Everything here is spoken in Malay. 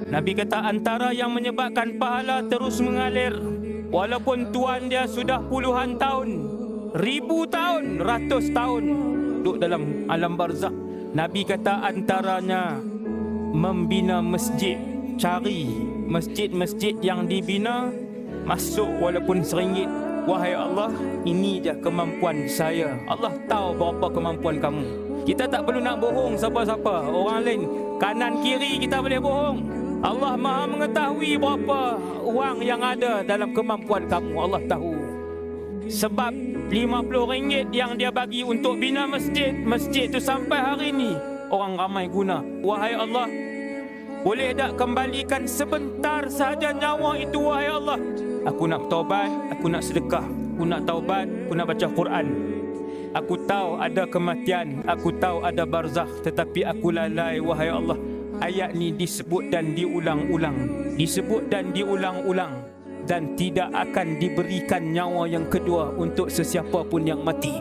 Nabi kata antara yang menyebabkan pahala terus mengalir, walaupun tuan dia sudah puluhan tahun, 1000 tahun, 100 tahun duduk dalam alam barzakh. Nabi kata antaranya membina masjid. Cari masjid-masjid yang dibina, masuk walaupun RM1. Wahai Allah, ini je kemampuan saya. Allah tahu berapa kemampuan kamu. Kita tak perlu nak bohong siapa-siapa. Orang lain kanan kiri kita boleh bohong. Allah Maha mengetahui berapa wang yang ada dalam kemampuan kamu. Allah tahu. Sebab RM50 yang dia bagi untuk bina masjid, masjid tu sampai hari ini orang ramai guna. Wahai Allah, boleh tak kembalikan sebentar saja nyawa itu, wahai Allah? Aku nak taubat, aku nak sedekah, aku nak taubat, aku nak baca Quran. Aku tahu ada kematian, aku tahu ada barzakh, tetapi aku lalai, wahai Allah. Ayat ni disebut dan diulang-ulang, disebut dan diulang-ulang, dan tidak akan diberikan nyawa yang kedua untuk sesiapa pun yang mati.